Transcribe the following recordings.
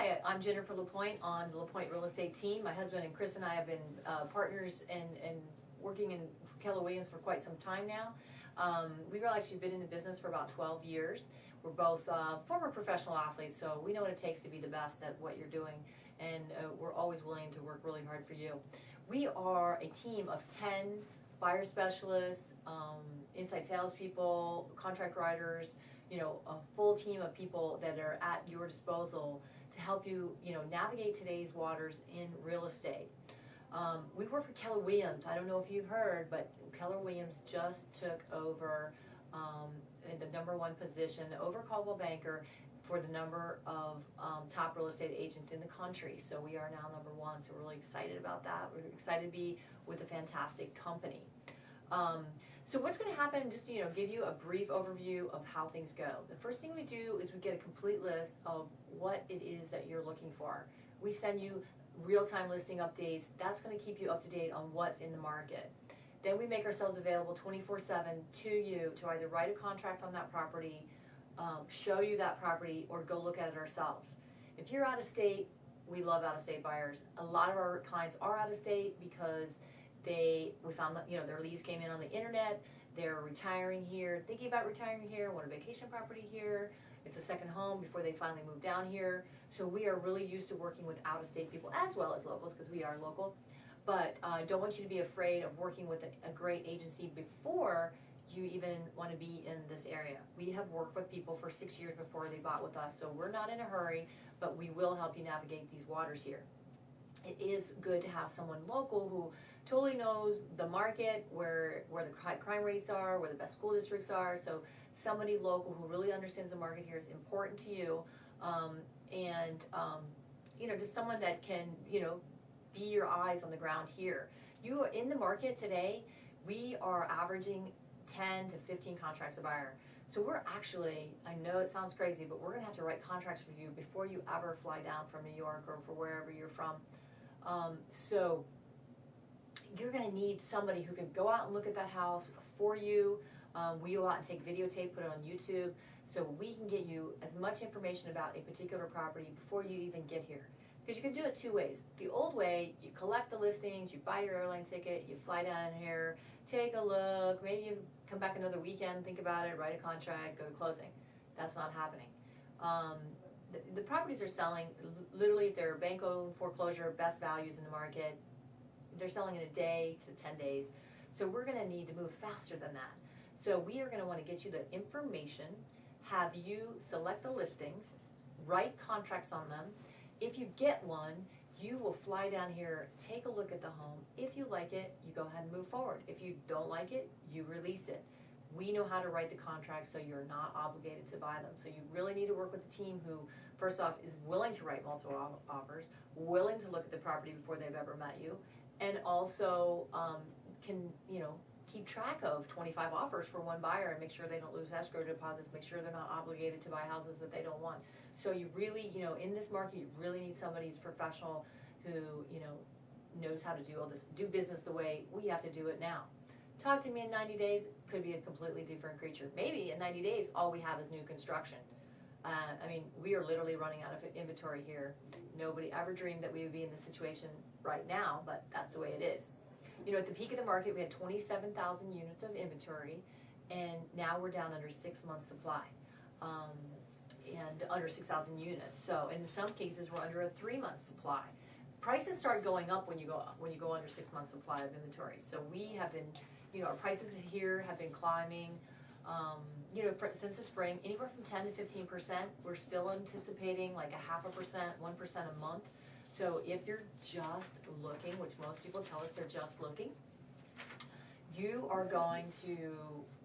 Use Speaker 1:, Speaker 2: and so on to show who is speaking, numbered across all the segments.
Speaker 1: Hi, I'm Jennifer Lapoint on the Lapoint real estate team. My husband and Chris and I have been partners and working in Keller Williams for quite some time now. We've actually been in the business for about 12 years. We're both former professional athletes, so we know what it takes to be the best at what you're doing, and we're always willing to work really hard for you. We are a team of 10 buyer specialists, inside salespeople, contract writers, a full team of people that are at your disposal to help you, navigate today's waters in real estate. We work for Keller Williams. I don't know if you've heard, but Keller Williams just took over in the #1 position, over Coldwell Banker, for the number of top real estate agents in the country. So we are now #1, so we're really excited about that. We're excited to be with a fantastic company. So what's going to happen, just to give you a brief overview of how things go. The first thing we do is we get a complete list of what it is that you're looking for. We send you real-time listing updates. That's going to keep you up to date on what's in the market. Then we make ourselves available 24/7 to you to either write a contract on that property, show you that property, or go look at it ourselves. If you're out of state, we love out-of-state buyers. A lot of our clients are out of state because we found that their leads came in on the internet. They're retiring here, thinking about retiring here, want a vacation property here. It's a second home before they finally move down here. So we are really used to working with out-of-state people as well as locals, because we are local. But I don't want you to be afraid of working with a great agency before you even want to be in this area. We have worked with people for 6 years before they bought with us, so we're not in a hurry, but we will help you navigate these waters here. It is good to have someone local who totally knows the market, where the high crime rates are, where the best school districts are. So somebody local who really understands the market here is important to you, just someone that can be your eyes on the ground here. You are in the market today. We are averaging 10 to 15 contracts a buyer. So we're actually, I know it sounds crazy, but we're gonna have to write contracts for you before you ever fly down from New York or for wherever you're from. So you're going to need somebody who can go out and look at that house for you. We go out and take videotape, put it on YouTube, so we can get you as much information about a particular property before you even get here. Because you can do it two ways. The old way, you collect the listings, you buy your airline ticket, you fly down here, take a look, maybe you come back another weekend, think about it, write a contract, go to closing. That's not happening. The properties are selling, literally, if they're bank-owned foreclosure, best values in the market, they're selling in a day to 10 days. So we're going to need to move faster than that. So we are going to want to get you the information, have you select the listings, write contracts on them. If you get one, you will fly down here, take a look at the home. If you like it, you go ahead and move forward. If you don't like it, you release it. We know how to write the contracts, so you're not obligated to buy them. So you really need to work with a team who, first off, is willing to write multiple offers, willing to look at the property before they've ever met you, and also can, keep track of 25 offers for one buyer and make sure they don't lose escrow deposits, make sure they're not obligated to buy houses that they don't want. So you really, in this market, you really need somebody who's professional, who, knows how to do all this, do business the way we have to do it now. Talk to me in 90 days, could be a completely different creature. Maybe in 90 days, all we have is new construction. We are literally running out of inventory here. Nobody ever dreamed that we would be in this situation right now, but that's the way it is. At the peak of the market, we had 27,000 units of inventory, and now we're down under 6 months supply, and under 6,000 units. So in some cases, we're under a 3-month supply. Prices start going up when you go under 6 months supply of inventory. So we have been, our prices here have been climbing, since the spring, anywhere from 10 to 15%. We're still anticipating like 0.5%, 1% a month. So if you're just looking, which most people tell us they're just looking, you are going to,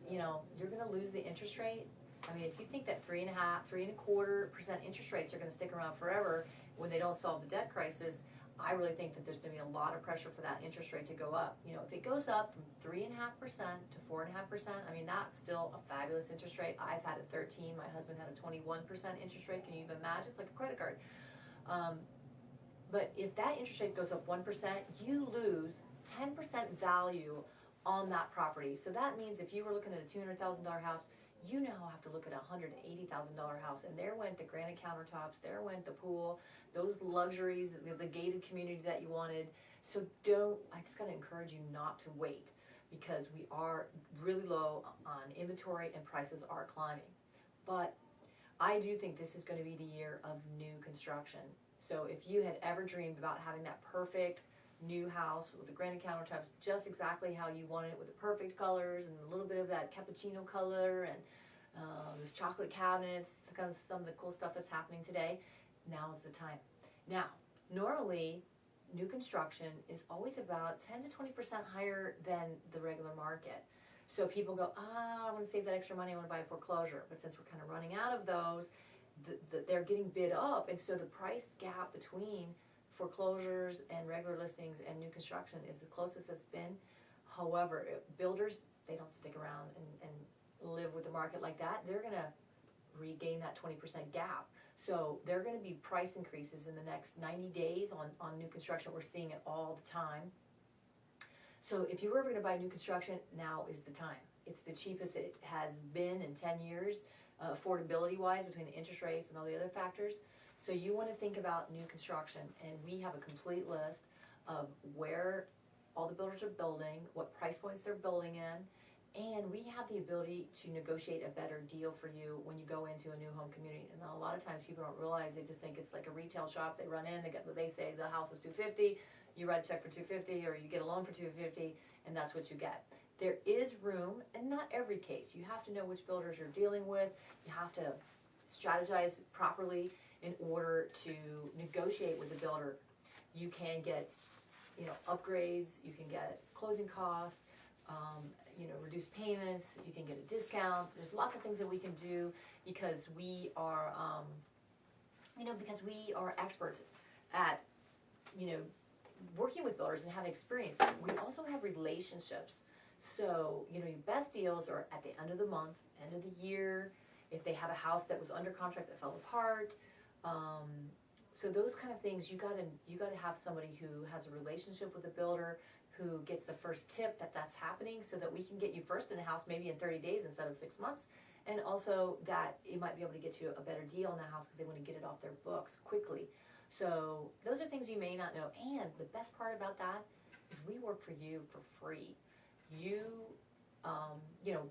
Speaker 1: you're going to lose the interest rate. If you think that 3.5%, 3.25% interest rates are going to stick around forever when they don't solve the debt crisis, I really think that there's going to be a lot of pressure for that interest rate to go up. If it goes up from 3.5% to 4.5%, that's still a fabulous interest rate. I've had a 13. My husband had a 21% interest rate. Can you even imagine? It's like a credit card. But if that interest rate goes up 1%, you lose 10% value on that property. So that means if you were looking at a $200,000 house, you now have to look at a $180,000 house, and there went the granite countertops, there went the pool, those luxuries, the gated community that you wanted. So I just gotta encourage you not to wait, because we are really low on inventory and prices are climbing. But I do think this is gonna be the year of new construction. So if you had ever dreamed about having that perfect new house with the granite countertops, just exactly how you wanted it, with the perfect colors and a little bit of that cappuccino color and those chocolate cabinets, kind of some of the cool stuff that's happening today, now is the time. Now, normally, new construction is always about 10 to 20% higher than the regular market. So people go, I want to save that extra money, I want to buy a foreclosure. But since we're kind of running out of those, they're getting bid up, and so the price gap between foreclosures and regular listings and new construction is the closest it's been. However, builders, they don't stick around and live with the market like that. They're going to regain that 20% gap. So there are going to be price increases in the next 90 days on new construction. We're seeing it all the time. So if you were ever going to buy new construction, now is the time. It's the cheapest it has been in 10 years, affordability-wise, between the interest rates and all the other factors. So you want to think about new construction, and we have a complete list of where all the builders are building, what price points they're building in, and we have the ability to negotiate a better deal for you when you go into a new home community. And a lot of times people don't realize, they just think it's like a retail shop. They run in, they say the house is $250, you write a check for $250, or you get a loan for $250, and that's what you get. There is room, and not every case. You have to know which builders you're dealing with. You have to strategize properly in order to negotiate with the builder. You can get, upgrades, you can get closing costs, reduced payments, you can get a discount. There's lots of things that we can do because we are, experts at, working with builders and have experience. We also have relationships. So, your best deals are at the end of the month, end of the year, if they have a house that was under contract that fell apart. So those kind of things, you gotta have somebody who has a relationship with the builder, who gets the first tip that that's happening, so that we can get you first in the house maybe in 30 days instead of 6 months. And also that it might be able to get you a better deal in the house because they want to get it off their books quickly. So those are things you may not know. And the best part about that is we work for you for free.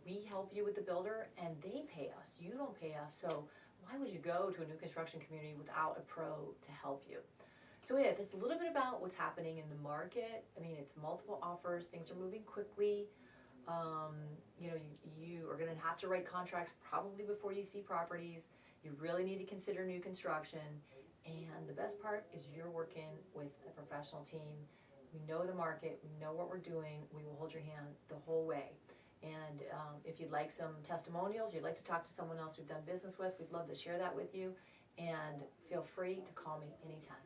Speaker 1: We help you with the builder and they pay us. You don't pay us. So why would you go to a new construction community without a pro to help you? So yeah, that's a little bit about what's happening in the market. I mean, it's multiple offers. Things are moving quickly. You are going to have to write contracts probably before you see properties. You really need to consider new construction. And the best part is you're working with a professional team. We know the market. We know what we're doing. We will hold your hand the whole way. And if you'd like some testimonials, you'd like to talk to someone else we've done business with, we'd love to share that with you. And feel free to call me anytime.